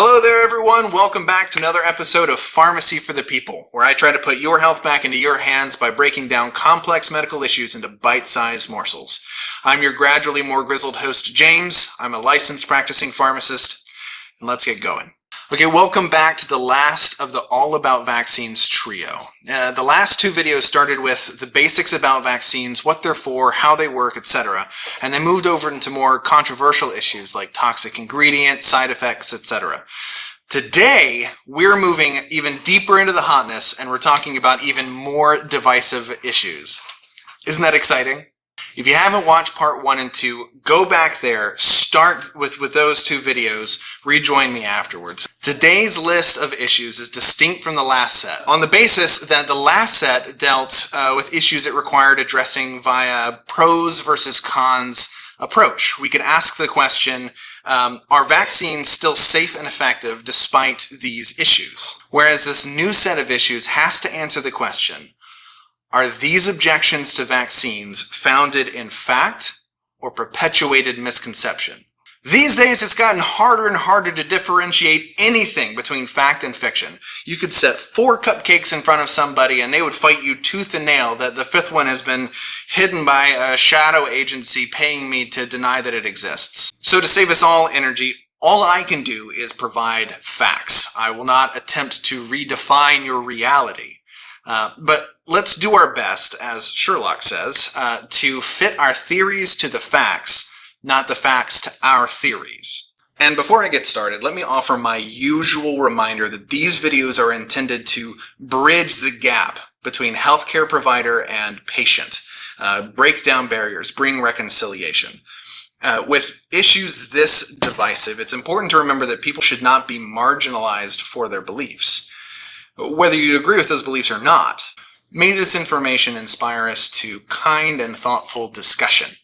Hello there everyone, welcome back to another episode of Pharmacy for the People, where I try to put your health back into your hands by breaking down complex medical issues into bite-sized morsels. I'm your gradually more grizzled host, James. I'm a licensed practicing pharmacist, and let's get going. Okay, welcome back to the last of the All About Vaccines trio. The last two videos started with the basics about vaccines, what they're for, how they work, etc. And then moved over into more controversial issues like toxic ingredients, side effects, etc. Today, we're moving even deeper into the hotness and we're talking about even more divisive issues. Isn't that exciting? If you haven't watched part 1 and 2, go back there, start with those two videos, rejoin me afterwards. Today's list of issues is distinct from the last set, on the basis that the last set dealt with issues that required addressing via pros versus cons approach. We could ask the question, are vaccines still safe and effective despite these issues? Whereas this new set of issues has to answer the question, are these objections to vaccines founded in fact or perpetuated misconception? These days, it's gotten harder and harder to differentiate anything between fact and fiction. You could set 4 cupcakes in front of somebody and they would fight you tooth and nail that the 5th one has been hidden by a shadow agency paying me to deny that it exists. So to save us all energy, all I can do is provide facts. I will not attempt to redefine your reality. But let's do our best, as Sherlock says, to fit our theories to the facts, not the facts to our theories. And before I get started, let me offer my usual reminder that these videos are intended to bridge the gap between healthcare provider and patient, break down barriers, bring reconciliation. With issues this divisive, it's important to remember that people should not be marginalized for their beliefs. Whether you agree with those beliefs or not, may this information inspire us to kind and thoughtful discussion.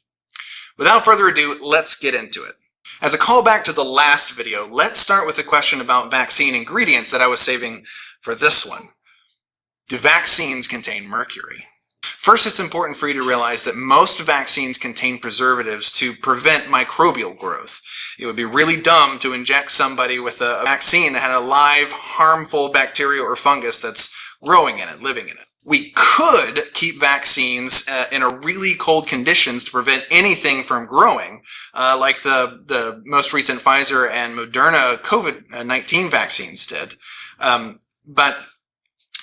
Without further ado, let's get into it. As a callback to the last video, let's start with a question about vaccine ingredients that I was saving for this one. Do vaccines contain mercury? First, it's important for you to realize that most vaccines contain preservatives to prevent microbial growth. It would be really dumb to inject somebody with a vaccine that had a live, harmful bacteria or fungus that's growing in it, living in it. We could keep vaccines in a really cold conditions to prevent anything from growing, like the most recent Pfizer and Moderna COVID-19 vaccines did. But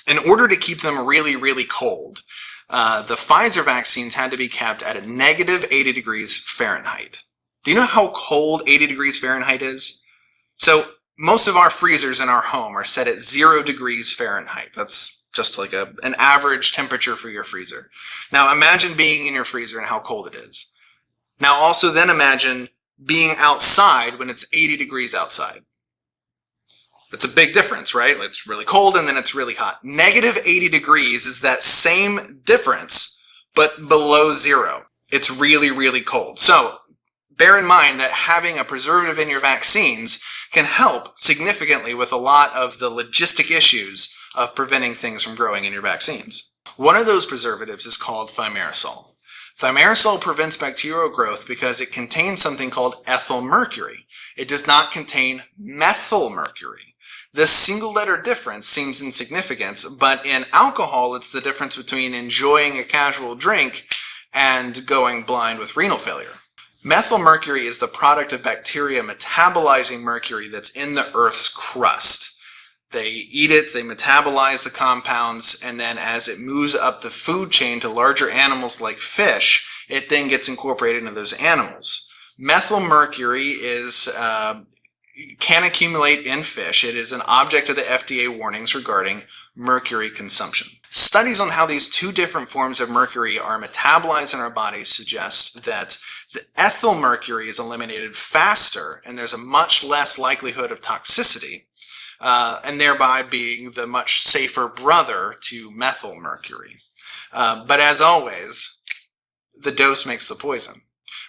in order to keep them really, really cold, the Pfizer vaccines had to be kept at a negative 80 degrees Fahrenheit. Do you know how cold 80 degrees Fahrenheit is? So most of our freezers in our home are set at 0 degrees Fahrenheit. That's just like an average temperature for your freezer. Now imagine being in your freezer and how cold it is. Now also then imagine being outside when it's 80 degrees outside. That's a big difference, right? It's really cold and then it's really hot. Negative 80 degrees is that same difference, but below 0. It's really, really cold. So bear in mind that having a preservative in your vaccines can help significantly with a lot of the logistic issues of preventing things from growing in your vaccines. One of those preservatives is called Thimerosal. Thimerosal prevents bacterial growth because it contains something called ethyl mercury. It does not contain methyl mercury. This single letter difference seems insignificant, but in alcohol it's the difference between enjoying a casual drink and going blind with renal failure. Methyl mercury is the product of bacteria metabolizing mercury that's in the Earth's crust. They eat it, they metabolize the compounds, and then as it moves up the food chain to larger animals like fish, it then gets incorporated into those animals. Methyl mercury can accumulate in fish. It is an object of the FDA warnings regarding mercury consumption. Studies on how these two different forms of mercury are metabolized in our bodies suggest that the ethyl mercury is eliminated faster and there's a much less likelihood of toxicity, and thereby being the much safer brother to methyl mercury. But as always, the dose makes the poison.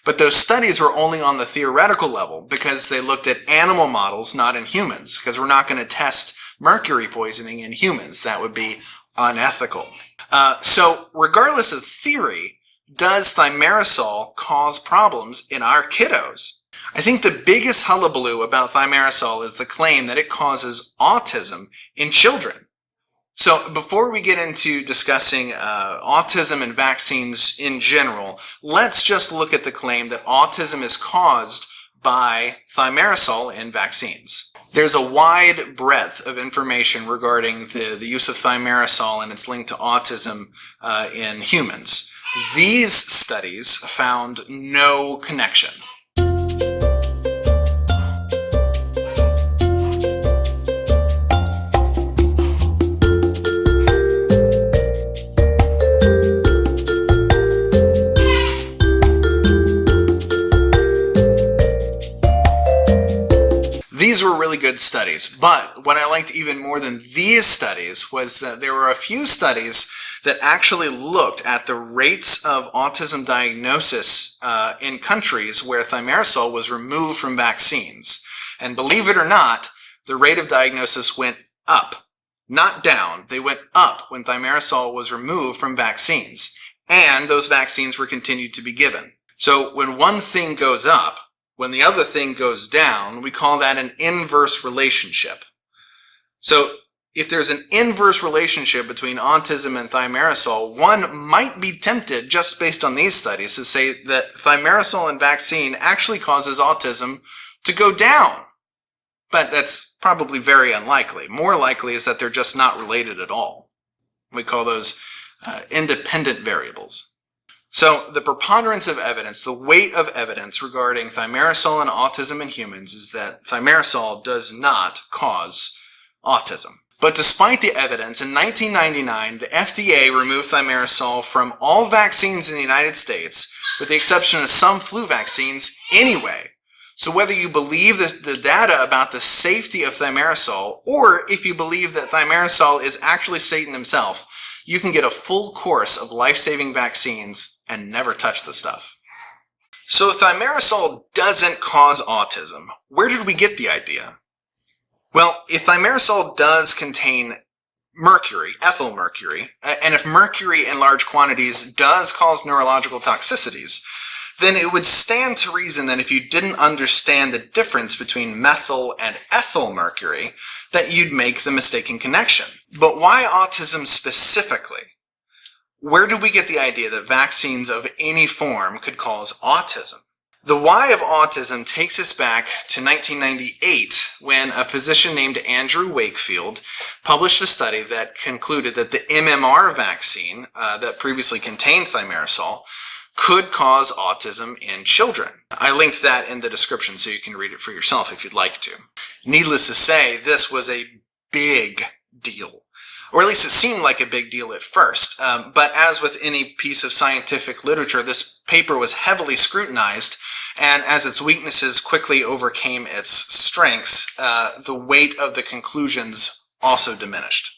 But those studies were only on the theoretical level because they looked at animal models, not in humans, because we're not going to test mercury poisoning in humans. That would be unethical. So regardless of theory, does thimerosal cause problems in our kiddos? I think the biggest hullabaloo about thimerosal is the claim that it causes autism in children. So before we get into discussing autism and vaccines in general, let's just look at the claim that autism is caused by thimerosal in vaccines. There's a wide breadth of information regarding the use of thimerosal and its link to autism in humans. These studies found no connection. These were really good studies, but what I liked even more than these studies was that there were a few studies that actually looked at the rates of autism diagnosis in countries where thimerosal was removed from vaccines. And believe it or not, the rate of diagnosis went up, not down. They went up when thimerosal was removed from vaccines, and those vaccines were continued to be given. So when one thing goes up, when the other thing goes down, we call that an inverse relationship. So if there's an inverse relationship between autism and thimerosal, one might be tempted, just based on these studies, to say that thimerosal and vaccine actually causes autism to go down. But that's probably very unlikely. More likely is that they're just not related at all. We call those independent variables. So the preponderance of evidence, the weight of evidence regarding thimerosal and autism in humans is that thimerosal does not cause autism. But despite the evidence, in 1999, the FDA removed thimerosal from all vaccines in the United States, with the exception of some flu vaccines anyway. So whether you believe the data about the safety of thimerosal, or if you believe that thimerosal is actually Satan himself, you can get a full course of life-saving vaccines and never touch the stuff. So thimerosal doesn't cause autism. Where did we get the idea? Well, if thimerosal does contain mercury, ethyl mercury, and if mercury in large quantities does cause neurological toxicities, then it would stand to reason that if you didn't understand the difference between methyl and ethyl mercury, that you'd make the mistaken connection. But why autism specifically? Where did we get the idea that vaccines of any form could cause autism? The why of autism takes us back to 1998, when a physician named Andrew Wakefield published a study that concluded that the MMR vaccine that previously contained thimerosal could cause autism in children. I linked that in the description so you can read it for yourself if you'd like to. Needless to say, this was a big deal. Or at least it seemed like a big deal at first. But as with any piece of scientific literature, this paper was heavily scrutinized, and as its weaknesses quickly overcame its strengths, the weight of the conclusions also diminished.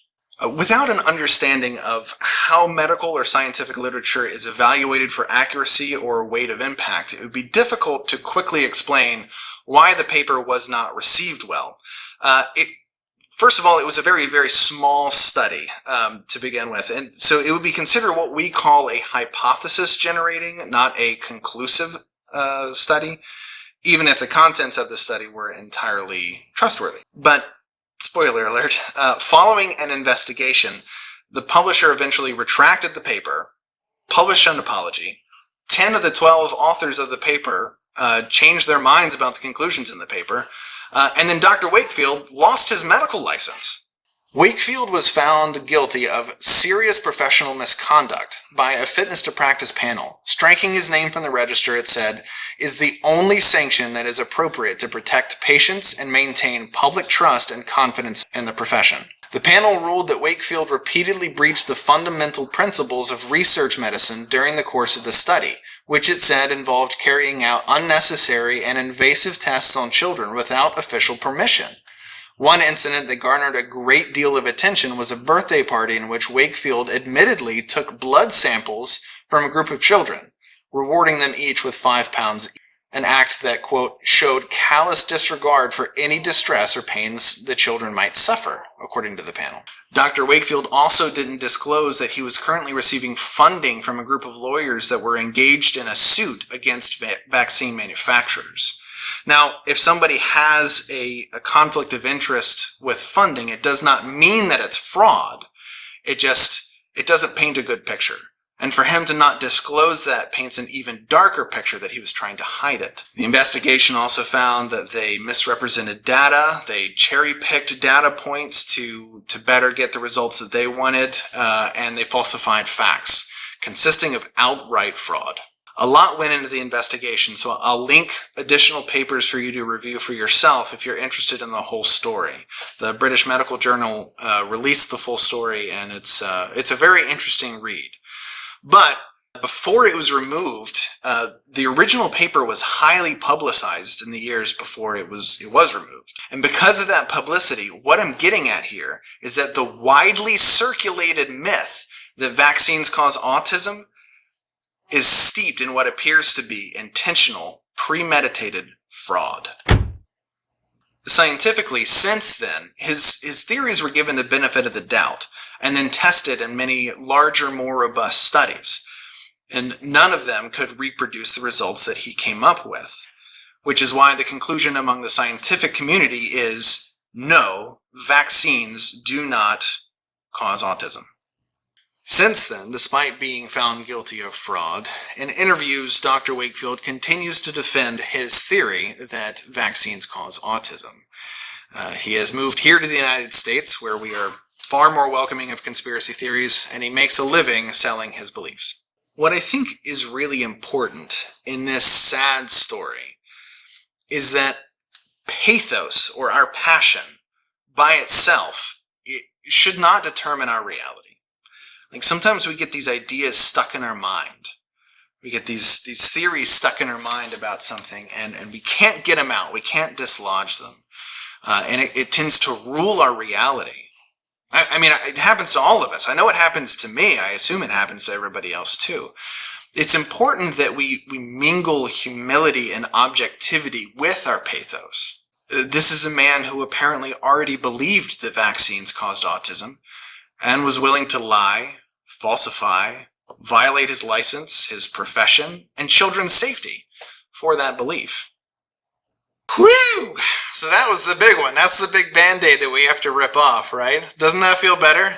Without an understanding of how medical or scientific literature is evaluated for accuracy or weight of impact, it would be difficult to quickly explain why the paper was not received well. First of all, it was a very, very small study to begin with, and so it would be considered what we call a hypothesis generating, not a conclusive study, even if the contents of the study were entirely trustworthy. But, spoiler alert, following an investigation, the publisher eventually retracted the paper, published an apology. 10 of the 12 authors of the paper changed their minds about the conclusions in the paper, and then Dr. Wakefield lost his medical license. Wakefield was found guilty of serious professional misconduct by a fitness to practice panel. Striking his name from the register, it said, is the only sanction that is appropriate to protect patients and maintain public trust and confidence in the profession. The panel ruled that Wakefield repeatedly breached the fundamental principles of research medicine during the course of the study, which it said involved carrying out unnecessary and invasive tests on children without official permission. One incident that garnered a great deal of attention was a birthday party in which Wakefield admittedly took blood samples from a group of children, rewarding them each with £5, an act that, quote, showed callous disregard for any distress or pains the children might suffer, according to the panel. Dr. Wakefield also didn't disclose that he was currently receiving funding from a group of lawyers that were engaged in a suit against vaccine manufacturers. Now, if somebody has a conflict of interest with funding, it does not mean that it's fraud. It doesn't paint a good picture. And for him to not disclose that paints an even darker picture that he was trying to hide it. The investigation also found that they misrepresented data, they cherry-picked data points to better get the results that they wanted, and they falsified facts, consisting of outright fraud. A lot went into the investigation, so I'll link additional papers for you to review for yourself if you're interested in the whole story. The British Medical Journal released the full story, and it's a very interesting read. But before it was removed, the original paper was highly publicized in the years before it was removed. And because of that publicity, what I'm getting at here is that the widely circulated myth that vaccines cause autism is steeped in what appears to be intentional, premeditated fraud. Scientifically, since then, his theories were given the benefit of the doubt, and then tested in many larger, more robust studies. And none of them could reproduce the results that he came up with, which is why the conclusion among the scientific community is no, vaccines do not cause autism. Since then, despite being found guilty of fraud, in interviews, Dr. Wakefield continues to defend his theory that vaccines cause autism. He has moved here to the United States, where we are far more welcoming of conspiracy theories, and he makes a living selling his beliefs. What I think is really important in this sad story is that pathos, or our passion, by itself, it should not determine our reality. Like, sometimes we get these ideas stuck in our mind. We get these theories stuck in our mind about something, and we can't get them out. We can't dislodge them. And it tends to rule our reality. I mean, it happens to all of us. I know it happens to me. I assume it happens to everybody else too. It's important that we mingle humility and objectivity with our pathos. This is a man who apparently already believed that vaccines caused autism and was willing to lie, falsify, violate his license, his profession, and children's safety for that belief. Whew! So that was the big one. That's the big Band-Aid that we have to rip off, right? Doesn't that feel better?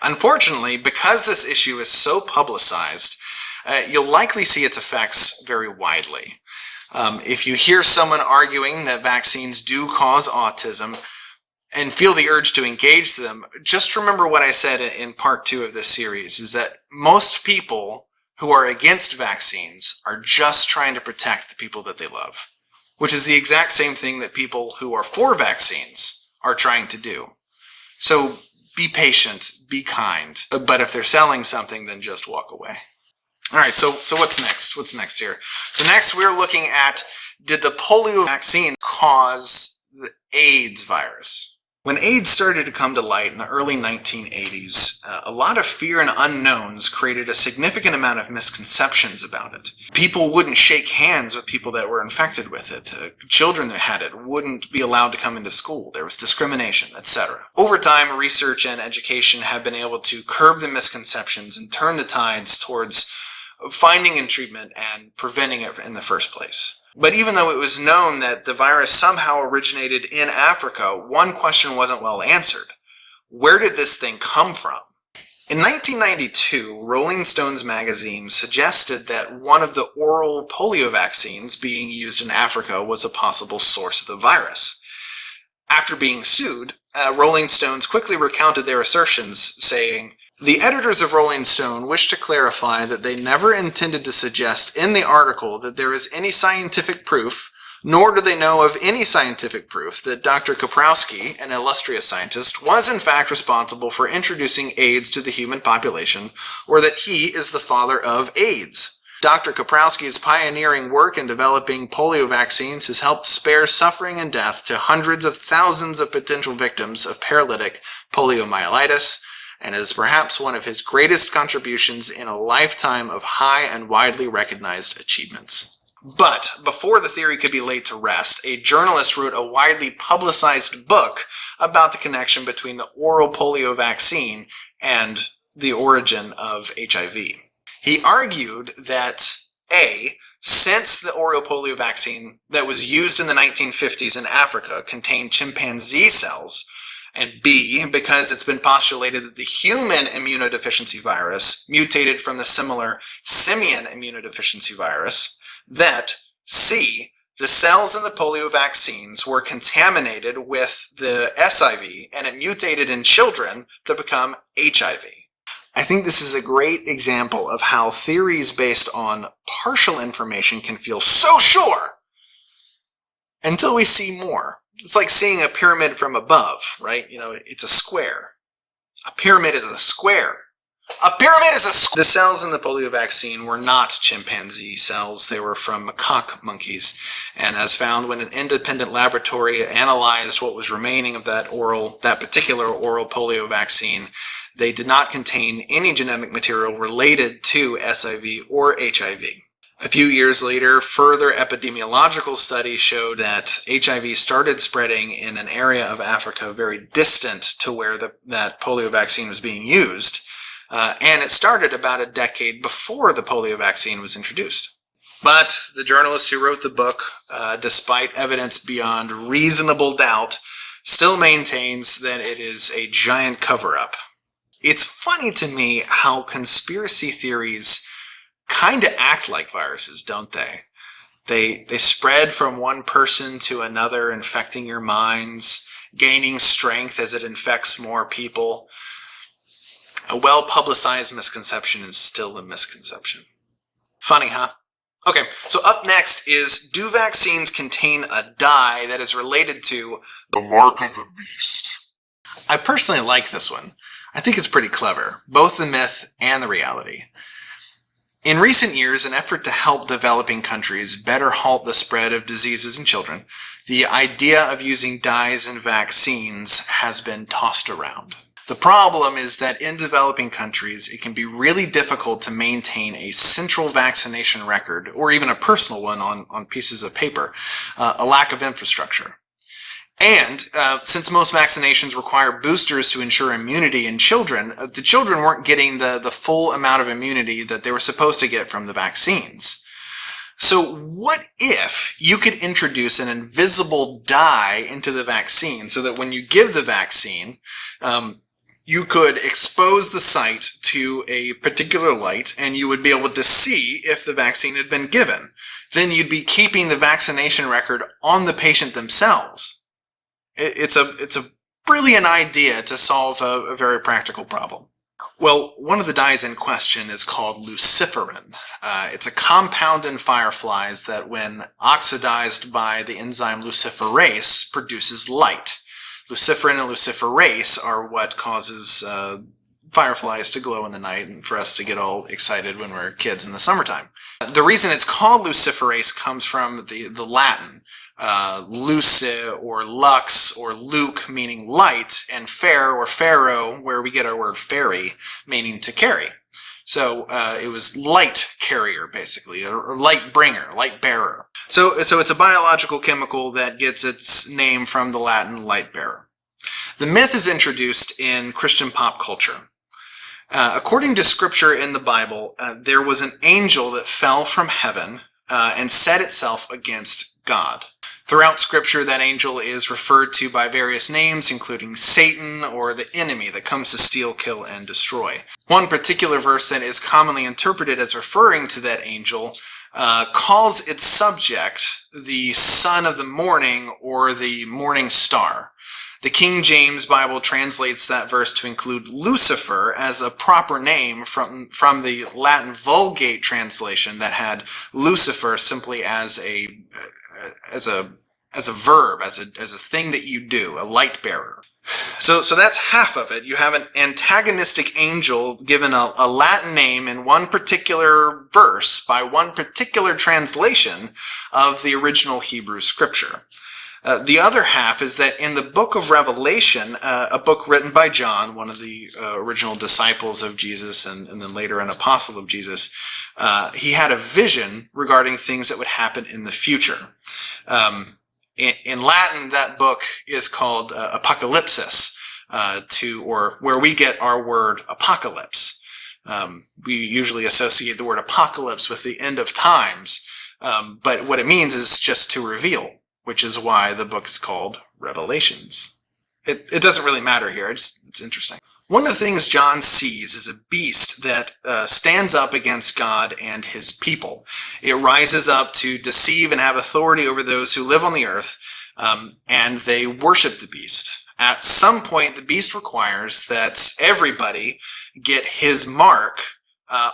Unfortunately, because this issue is so publicized, you'll likely see its effects very widely. If you hear someone arguing that vaccines do cause autism and feel the urge to engage them, just remember what I said in part 2 of this series, is that most people who are against vaccines are just trying to protect the people that they love, which is the exact same thing that people who are for vaccines are trying to do. So be patient, be kind, but if they're selling something, then just walk away. All right, so what's next? What's next here? So next we're looking at, did the polio vaccine cause the AIDS virus? When AIDS started to come to light in the early 1980s, a lot of fear and unknowns created a significant amount of misconceptions about it. People wouldn't shake hands with people that were infected with it. Children that had it wouldn't be allowed to come into school. There was discrimination, etc. Over time, research and education have been able to curb the misconceptions and turn the tides towards finding and treatment and preventing it in the first place. But even though it was known that the virus somehow originated in Africa, one question wasn't well answered. Where did this thing come from? In 1992, Rolling Stones magazine suggested that one of the oral polio vaccines being used in Africa was a possible source of the virus. After being sued, Rolling Stones quickly recounted their assertions, saying, "The editors of Rolling Stone wish to clarify that they never intended to suggest in the article that there is any scientific proof, nor do they know of any scientific proof that Dr. Kaprowski, an illustrious scientist, was in fact responsible for introducing AIDS to the human population, or that he is the father of AIDS. Dr. Kaprowski's pioneering work in developing polio vaccines has helped spare suffering and death to hundreds of thousands of potential victims of paralytic poliomyelitis, and is perhaps one of his greatest contributions in a lifetime of high and widely recognized achievements." But before the theory could be laid to rest, a journalist wrote a widely publicized book about the connection between the oral polio vaccine and the origin of HIV. He argued that A, Since the oral polio vaccine that was used in the 1950s in Africa contained chimpanzee cells, and B, because it's been postulated that the human immunodeficiency virus mutated from the similar simian immunodeficiency virus, that C, the cells in the polio vaccines were contaminated with the SIV and it mutated in children to become HIV. I think this is a great example of how theories based on partial information can feel so sure until we see more. It's like seeing a pyramid from above, right? You know, it's a square. A pyramid is a square. A pyramid is a square. The cells in the polio vaccine were not chimpanzee cells. They were from macaque monkeys. And as found when an independent laboratory analyzed what was remaining of that particular oral polio vaccine, they did not contain any genetic material related to SIV or HIV. A few years later, further epidemiological studies showed that HIV started spreading in an area of Africa very distant to where that polio vaccine was being used, and it started about a decade before the polio vaccine was introduced. But the journalist who wrote the book, despite evidence beyond reasonable doubt, still maintains that it is a giant cover-up. It's funny to me how conspiracy theories kind of act like viruses, don't they? They spread from one person to another, infecting your minds, gaining strength as it infects more people. A well-publicized misconception is still a misconception. Funny, huh? Okay, so up next is, do vaccines contain a dye that is related to the mark of the beast? I personally like this one. I think it's pretty clever, both the myth and the reality. In recent years, an effort to help developing countries better halt the spread of diseases in children, the idea of using dyes in vaccines has been tossed around. The problem is that in developing countries, it can be really difficult to maintain a central vaccination record, or even a personal one on pieces of paper, a lack of infrastructure. And since most vaccinations require boosters to ensure immunity in children, the children weren't getting the full amount of immunity that they were supposed to get from the vaccines. So what if you could introduce an invisible dye into the vaccine so that when you give the vaccine, you could expose the site to a particular light and you would be able to see if the vaccine had been given? Then you'd be keeping the vaccination record on the patient themselves. It's a brilliant idea to solve a very practical problem. Well, one of the dyes in question is called luciferin. It's a compound in fireflies that, when oxidized by the enzyme luciferase, produces light. Luciferin and luciferase are what causes fireflies to glow in the night and for us to get all excited when we're kids in the summertime. The reason it's called luciferase comes from the Latin. Luce or lux or luke meaning light, and fer or pharaoh, where we get our word fairy, meaning to carry. So it was light carrier, basically, or light bringer, light bearer. So it's a biological chemical that gets its name from the Latin light bearer. The myth is introduced in Christian pop culture. According to scripture in the Bible, there was an angel that fell from heaven and set itself against God. Throughout Scripture, that angel is referred to by various names, including Satan or the enemy that comes to steal, kill, and destroy. One particular verse that is commonly interpreted as referring to that angel calls its subject the son of the morning or the morning star. The King James Bible translates that verse to include Lucifer as a proper name from the Latin Vulgate translation that had Lucifer simply as a verb, as a thing that you do, a light bearer. So that's half of it. You have an antagonistic angel given a Latin name in one particular verse by one particular translation of the original Hebrew scripture. The other half is that in the book of Revelation, a book written by John, one of the original disciples of Jesus and then later an apostle of Jesus, he had a vision regarding things that would happen in the future. In Latin, that book is called Apocalypsis, or where we get our word apocalypse. We usually associate the word apocalypse with the end of times, But what it means is just to reveal, which is why the book is called Revelations. It doesn't really matter here. It's interesting. One of the things John sees is a beast that stands up against God and his people. It rises up to deceive and have authority over those who live on the earth, and they worship the beast. At some point, the beast requires that everybody get his mark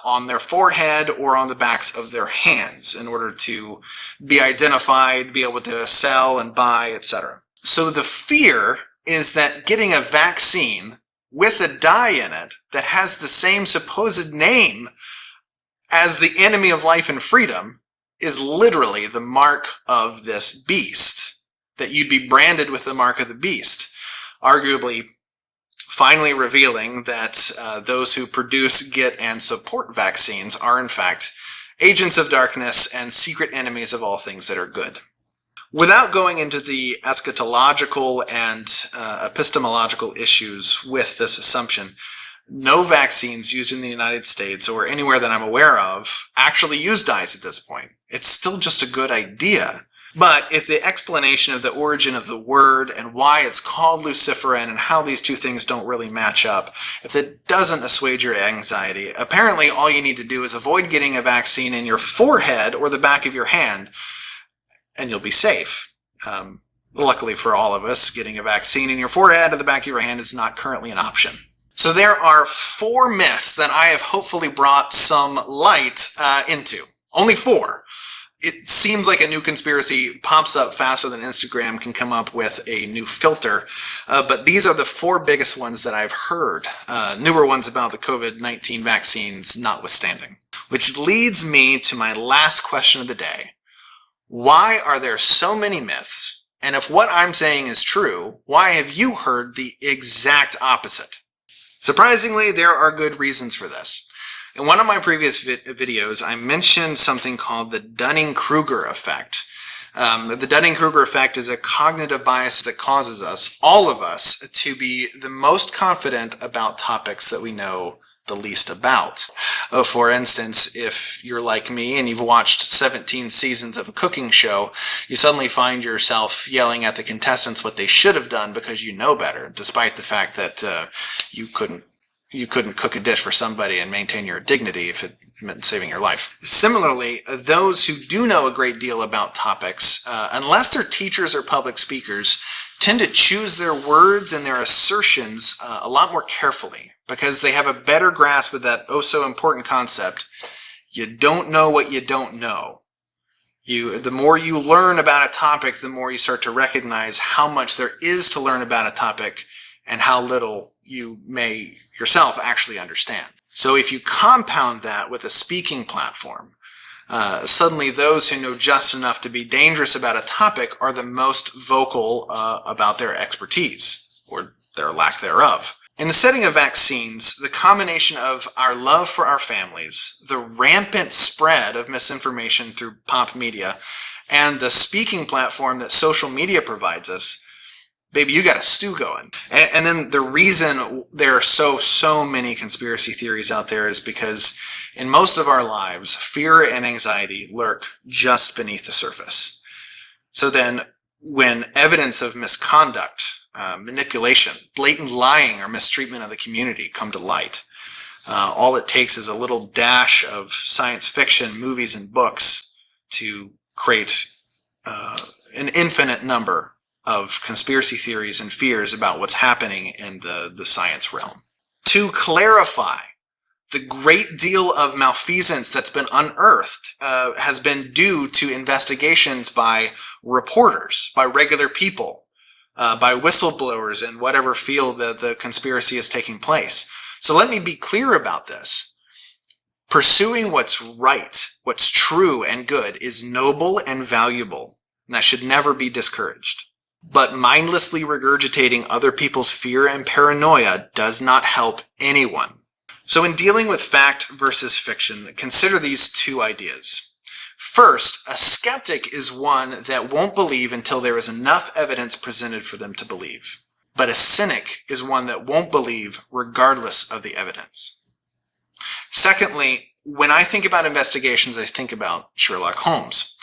on their forehead or on the backs of their hands in order to be identified, be able to sell and buy, etc. So the fear is that getting a vaccine with a dye in it that has the same supposed name as the enemy of life and freedom is literally the mark of this beast, that you'd be branded with the mark of the beast, arguably finally revealing that those who produce, get, and support vaccines are in fact agents of darkness and secret enemies of all things that are good. Without going into the eschatological and epistemological issues with this assumption, no vaccines used in the United States or anywhere that I'm aware of actually use dyes at this point. It's still just a good idea. But if the explanation of the origin of the word and why it's called luciferin and how these two things don't really match up, if it doesn't assuage your anxiety, apparently all you need to do is avoid getting a vaccine in your forehead or the back of your hand, and you'll be safe. Luckily for all of us, getting a vaccine in your forehead or the back of your hand is not currently an option. So there are 4 myths that I have hopefully brought some light into. Only 4. It seems like a new conspiracy pops up faster than Instagram can come up with a new filter. But these are the 4 biggest ones that I've heard. Newer ones about the COVID-19 vaccines notwithstanding. Which leads me to my last question of the day. Why are there so many myths? And if what I'm saying is true, why have you heard the exact opposite? Surprisingly, there are good reasons for this. In one of my previous videos, I mentioned something called the Dunning-Kruger effect. The Dunning-Kruger effect is a cognitive bias that causes us, all of us, to be the most confident about topics that we know the least about. For instance, if you're like me and you've watched 17 seasons of a cooking show, you suddenly find yourself yelling at the contestants what they should have done because you know better, despite the fact that you couldn't cook a dish for somebody and maintain your dignity if it meant saving your life. Similarly, those who do know a great deal about topics, unless they're teachers or public speakers, tend to choose their words and their assertions a lot more carefully because they have a better grasp of that oh so important concept. You don't know what you don't know. The more you learn about a topic, the more you start to recognize how much there is to learn about a topic and how little you may yourself actually understand. So if you compound that with a speaking platform, suddenly those who know just enough to be dangerous about a topic are the most vocal about their expertise, or their lack thereof. In the setting of vaccines, the combination of our love for our families, the rampant spread of misinformation through pop media, and the speaking platform that social media provides us, baby, you got a stew going. And then the reason there are so many conspiracy theories out there is because in most of our lives, fear and anxiety lurk just beneath the surface. So then when evidence of misconduct, manipulation, blatant lying, or mistreatment of the community come to light, all it takes is a little dash of science fiction, movies, and books to create an infinite number of conspiracy theories and fears about what's happening in the science realm. To clarify, the great deal of malfeasance that's been unearthed has been due to investigations by reporters, by regular people, by whistleblowers in whatever field the conspiracy is taking place. So let me be clear about this. Pursuing what's right, what's true and good is noble and valuable, and that should never be discouraged. But mindlessly regurgitating other people's fear and paranoia does not help anyone. So in dealing with fact versus fiction, consider these 2 ideas. First, a skeptic is one that won't believe until there is enough evidence presented for them to believe. But a cynic is one that won't believe regardless of the evidence. Secondly, when I think about investigations, I think about Sherlock Holmes.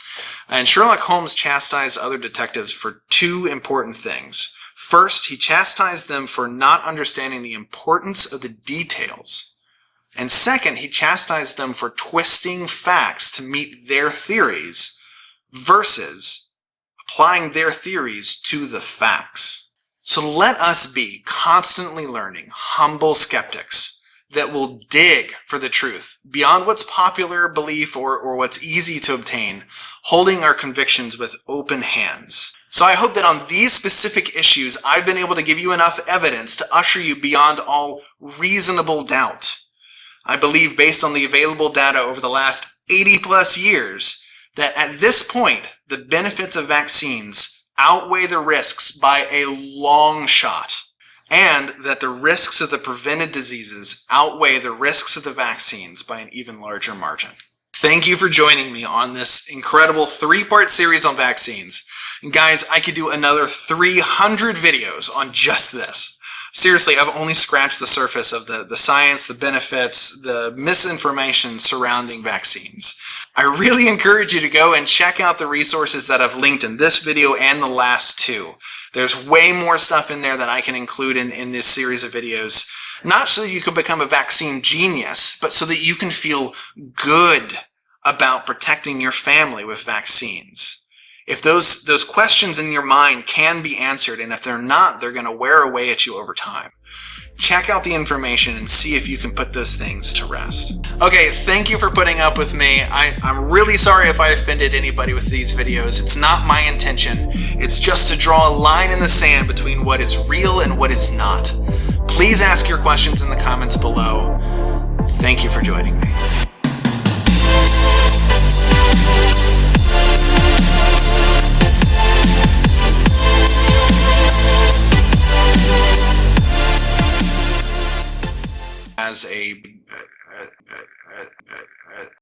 And Sherlock Holmes chastised other detectives for two important things. First, he chastised them for not understanding the importance of the details. And second, he chastised them for twisting facts to meet their theories versus applying their theories to the facts. So let us be constantly learning, humble skeptics that will dig for the truth beyond what's popular belief or what's easy to obtain, holding our convictions with open hands. So I hope that on these specific issues, I've been able to give you enough evidence to usher you beyond all reasonable doubt. I believe, based on the available data over the last 80 plus years, that at this point, the benefits of vaccines outweigh the risks by a long shot, and that the risks of the prevented diseases outweigh the risks of the vaccines by an even larger margin. Thank you for joining me on this incredible 3-part series on vaccines. And guys, I could do another 300 videos on just this. Seriously, I've only scratched the surface of the science, the benefits, the misinformation surrounding vaccines. I really encourage you to go and check out the resources that I've linked in this video and the last two. There's way more stuff in there that I can include in this series of videos. Not so that you can become a vaccine genius, but so that you can feel good about protecting your family with vaccines. If those questions in your mind can be answered, and if they're not, they're going to wear away at you over time. Check out the information and see if you can put those things to rest. Okay, thank you for putting up with me. I'm really sorry if I offended anybody with these videos. It's not my intention. It's just to draw a line in the sand between what is real and what is not. Please ask your questions in the comments below. Thank you for joining me. As a